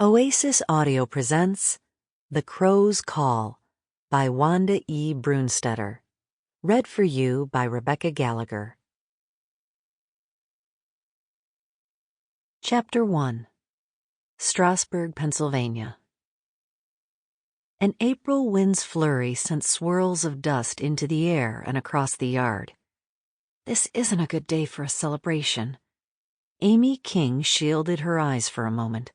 Oasis Audio presents The Crow's Call by Wanda E. Brunstetter. Read for you by Rebecca Gallagher. Chapter 1. Strasburg, Pennsylvania. An April wind's flurry sent swirls of dust into the air and across the yard. This isn't a good day for a celebration. Amy King shielded her eyes for a moment.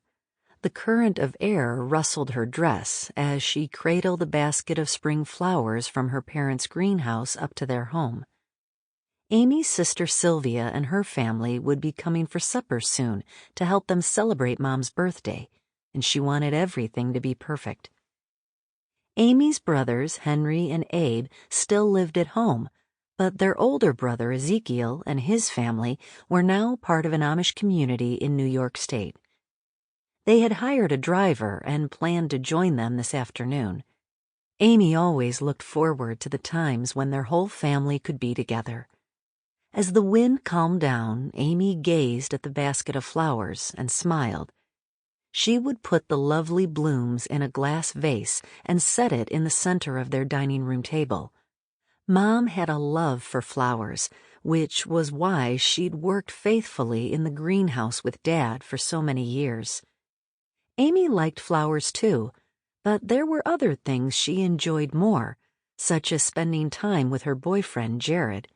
The current of air rustled her dress as she cradled a basket of spring flowers from her parents' greenhouse up to their home. Amy's sister Sylvia and her family would be coming for supper soon to help them celebrate Mom's birthday, and she wanted everything to be perfect. Amy's brothers, Henry and Abe, still lived at home, but their older brother, Ezekiel, and his family were now part of an Amish community in New York State. They had hired a driver and planned to join them this afternoon. Amy always looked forward to the times when their whole family could be together. As the wind calmed down, Amy gazed at the basket of flowers and smiled. She would put the lovely blooms in a glass vase and set it in the center of their dining room table. Mom had a love for flowers, which was why she'd worked faithfully in the greenhouse with Dad for so many years. Amy liked flowers too, but there were other things she enjoyed more, such as spending time with her boyfriend, Jared.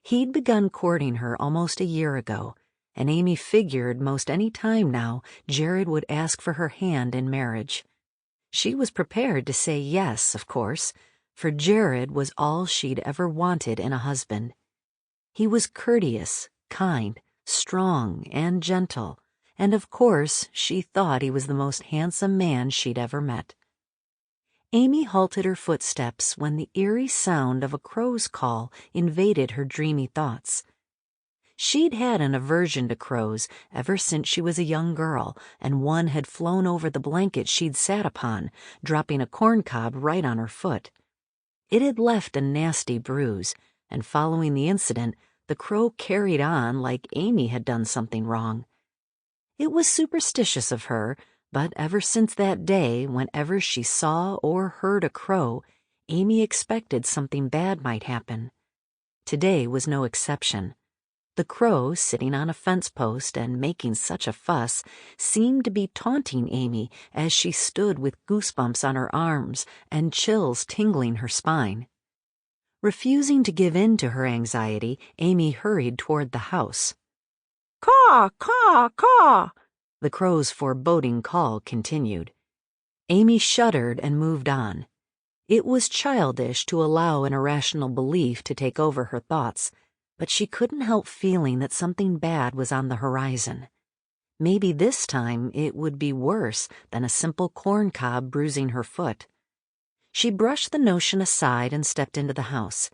He'd begun courting her almost a year ago, and Amy figured most any time now Jared would ask for her hand in marriage. She was prepared to say yes, of course, for Jared was all she'd ever wanted in a husband. He was courteous, kind, strong, and gentle. And of course, she thought he was the most handsome man she'd ever met. Amy halted her footsteps when the eerie sound of a crow's call invaded her dreamy thoughts. She'd had an aversion to crows ever since she was a young girl, and one had flown over the blanket she'd sat upon, dropping a corncob right on her foot. It had left a nasty bruise, and following the incident, the crow carried on like Amy had done something wrong. It was superstitious of her, but ever since that day, whenever she saw or heard a crow, Amy expected something bad might happen. Today was no exception. The crow, sitting on a fence post and making such a fuss, seemed to be taunting Amy as she stood with goosebumps on her arms and chills tingling her spine. Refusing to give in to her anxiety, Amy hurried toward the house. "Caw, caw, caw!" The crow's foreboding call continued. Amy shuddered and moved on. It was childish to allow an irrational belief to take over her thoughts, but she couldn't help feeling that something bad was on the horizon. Maybe this time it would be worse than a simple corncob bruising her foot. She brushed the notion aside and stepped into the house.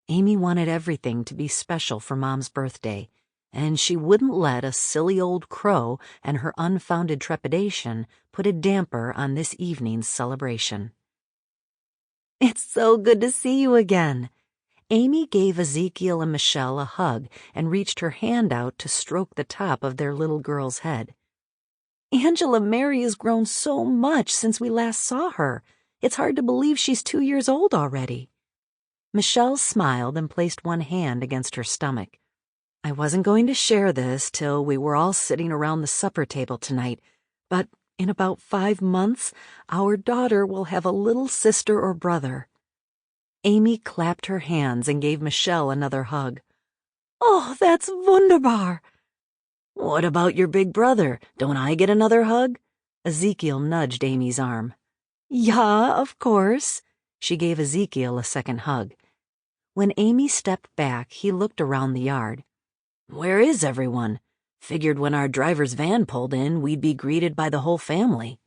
Amy wanted everything to be special for Mom's birthday, and she wouldn't let a silly old crow and her unfounded trepidation put a damper on this evening's celebration. "It's so good to see you again." Amy gave Ezekiel and Michelle a hug and reached her hand out to stroke the top of their little girl's head. "Angela Mary has grown so much since we last saw her. It's hard to believe she's 2 years old already." Michelle smiled and placed one hand against her stomach. "I wasn't going to share this till we were all sitting around the supper table tonight, but in about 5 months, our daughter will have a little sister or brother." Amy clapped her hands and gave Michelle another hug. "Oh, that's wunderbar!" "What about your big brother? Don't I get another hug?" Ezekiel nudged Amy's arm. "Yeah, of course." She gave Ezekiel a second hug. When Amy stepped back, he looked around the yard. "Where is everyone? Figured when our driver's van pulled in, we'd be greeted by the whole family."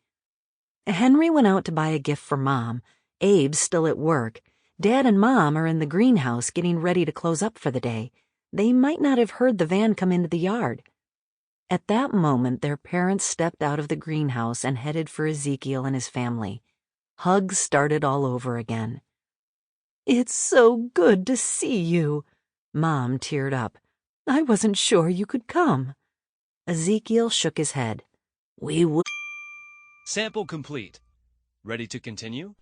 "Henry went out to buy a gift for Mom. Abe's still at work. Dad and Mom are in the greenhouse getting ready to close up for the day. They might not have heard the van come into the yard." At that moment, their parents stepped out of the greenhouse and headed for Ezekiel and his family. Hugs started all over again. "It's so good to see you." Mom teared up. "I wasn't sure you could come." Ezekiel shook his head. "We would." Sample complete. Ready to continue?